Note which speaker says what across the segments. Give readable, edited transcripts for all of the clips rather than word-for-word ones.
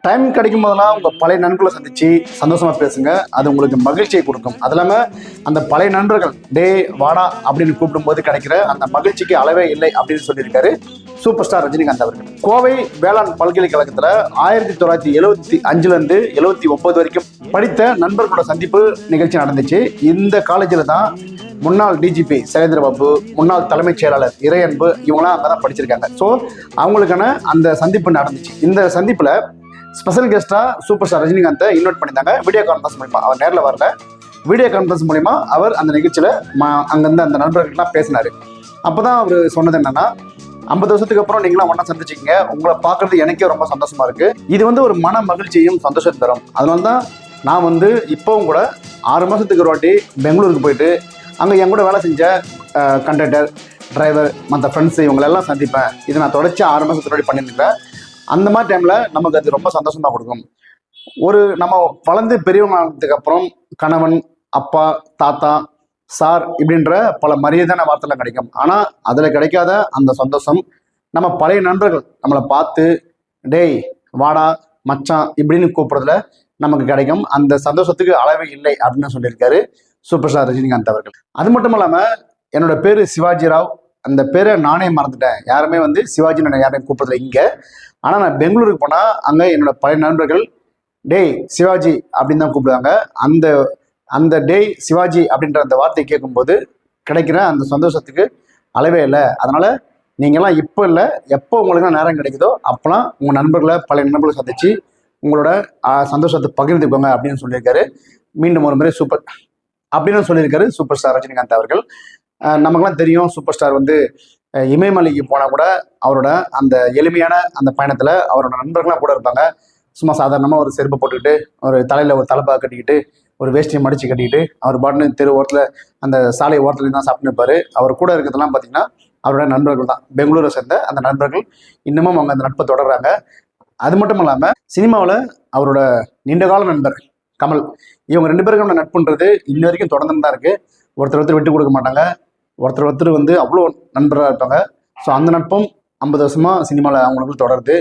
Speaker 1: Time கிடைக்கும் போதெல்லாம் உங்கள் பழைய நண்பர்களை சந்திச்சு சந்தோஷமாக பேசுங்க. அது உங்களுக்கு மகிழ்ச்சியை கொடுக்கும். அது இல்லாமல் அந்த பழைய நண்பர்கள் டே வாடா அப்படின்னு கூப்பிடும்போது கிடைக்கிற அந்த மகிழ்ச்சிக்கு அளவே இல்லை அப்படின்னு சொல்லியிருக்காரு சூப்பர் ஸ்டார் ரஜினிகாந்த் அவர்கள். கோவை வேளாண் பல்கலைக்கழகத்தில் 1975 79 வரைக்கும் படித்த நண்பர்களோட சந்திப்பு நிகழ்ச்சி நடந்துச்சு. இந்த காலேஜில் தான் முன்னாள் டிஜிபி சைலேந்திரபாபு, முன்னாள் தலைமைச் செயலாளர் இறையன்பு இவங்களாம் அங்கே தான் படிச்சிருக்காங்க. ஸோ அவங்களுக்கான அந்த சந்திப்பு நடந்துச்சு. இந்த சந்திப்பில் ஸ்பெஷல் கெஸ்ட்டாக சூப்பர் ஸ்டார் ரஜினிகாந்தை இன்வைட் பண்ணியிருந்தாங்க வீடியோ கான்ஃபரன்ஸ் மூலிமா. அவர் நேரில் வரல, வீடியோ கான்ஃபரன்ஸ் மூலிமா அவர் அந்த நிகழ்ச்சியில் அங்கேருந்து அந்த நண்பர்கள்லாம் பேசினார். அப்போ தான் அவர் சொன்னது என்னென்னா, 50 வருஷத்துக்கு அப்புறம் நீங்களாம் ஒன்றா சந்திச்சிக்கிங்க, உங்களை பார்க்குறது எனக்கே ரொம்ப சந்தோஷமாக இருக்குது. இது ஒரு மன மகிழ்ச்சியும் சந்தோஷத்தை தரும். அதனால தான் நான் இப்போவும் கூட 6 மாதத்துக்கு ஒரு வாட்டி பெங்களூருக்கு போயிட்டு அங்கே என் கூட வேலை செஞ்ச கண்டக்டர், டிரைவர், மற்ற ஃப்ரெண்ட்ஸு இவங்களெல்லாம் சந்திப்பேன். இது நான் தொடர்ச்சி 6 மாதத்துக்கு முன்னாடி பண்ணியிருக்கிறேன். அந்த மாதிரி டைமில் நமக்கு அது ரொம்ப சந்தோஷமாக கொடுக்கும். நம்ம வளர்ந்து பெரியவங்க ஆனதுக்கு அப்புறம் கணவன், அப்பா, தாத்தா, சார் இப்படின்ற பல மரியாதையான வார்த்தைலாம் கிடைக்கும். ஆனால் அதில் கிடைக்காத அந்த சந்தோஷம் நம்ம பழைய நண்பர்கள் நம்மளை பார்த்து டேய் வாடா மச்சான் இப்படின்னு கூப்பிட்றதுல நமக்கு கிடைக்கும். அந்த சந்தோஷத்துக்கு அளவே இல்லை அப்படின்னு சொல்லியிருக்காரு சூப்பர் ஸ்டார் ரஜினிகாந்த் அவர்கள். அது மட்டும் இல்லாமல் என்னோட பேர் சிவாஜி ராவ். அந்த பேரை நானே மறந்துட்டேன். யாருமே சிவாஜின்னு யாரையும் கூப்பிட்றதில்ல இங்கே. ஆனால் நான் பெங்களூருக்கு போனால் அங்கே என்னோட பழைய நண்பர்கள் டேய் சிவாஜி அப்படின்னு தான் கூப்பிடுவாங்க. அந்த டேய் சிவாஜி அப்படின்ற அந்த வார்த்தையை கேட்கும்போது கிடைக்கிற அந்த சந்தோஷத்துக்கு அளவே இல்லை. அதனால் நீங்கள்லாம் இப்போ இல்லை, எப்போ உங்களுக்கு நேரம் கிடைக்குதோ அப்போலாம் உங்கள் நண்பர்களை பழைய நண்பர்களை சந்திச்சு உங்களோட சந்தோஷத்தை பகிர்ந்துக்கோங்க அப்படின்னு சொல்லியிருக்காரு. மீண்டும் ஒரு முறை சூப்பர் அப்படின்னு சொல்லியிருக்காரு சூப்பர் ஸ்டார் ரஜினிகாந்த் அவர்கள். நமக்குலாம் தெரியும் சூப்பர் ஸ்டார் இமயமலைக்கு போனால் கூட அவரோட அந்த எளிமையான அந்த பயணத்தில் அவரோட நண்பர்களாக கூட இருப்பாங்க. சும்மா சாதாரணமாக ஒரு செருப்பை போட்டுக்கிட்டு, ஒரு தலையில் ஒரு தலைப்பாக கட்டிக்கிட்டு, ஒரு வேஷ்டியை மடித்து கட்டிக்கிட்டு அவர் பாட்டுன்னு தெரு ஓரத்தில் அந்த சாலை ஓரத்துலேயும் தான் சாப்பிட்டு இருப்பார். அவர் கூட இருக்கிறதெல்லாம் பார்த்திங்கன்னா அவரோட நண்பர்கள் தான். பெங்களூரை சேர்ந்த அந்த நண்பர்கள் இன்னமும் அவங்க அந்த நட்பை தொடர்றாங்க. அது மட்டும் இல்லாமல் சினிமாவில் அவரோட நீண்டகால நண்பர் கமல், இவங்க 2 பேருக்கும் நட்புன்றது இன்ன வரைக்கும் தொடர்ந்துன்னு தான் இருக்குது. ஒருத்தர் விட்டு கொடுக்க மாட்டாங்க. ஒருத்தர் அவ்வளோ நண்பராக இருப்பாங்க. ஸோ அந்த நட்பும் 50 வருஷமாக சினிமாவில் அவங்களுக்கு தொடருது.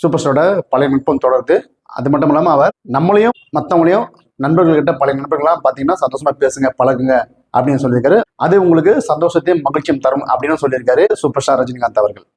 Speaker 1: சூப்பர் ஸ்டாரோட பழைய நட்பும் தொடருது. அது மட்டும் இல்லாமல் அவர் நம்மளையும் மற்றவங்களையும் நண்பர்கள்கிட்ட பழைய நண்பர்களாக பார்த்தீங்கன்னா சந்தோஷமாக பேசுங்க, பழகுங்க அப்படின்னு சொல்லியிருக்காரு. அது உங்களுக்கு சந்தோஷத்தையும் மகிழ்ச்சியும் தரும் அப்படின்னு சொல்லியிருக்காரு சூப்பர் ஸ்டார் ரஜினிகாந்த் அவர்கள்.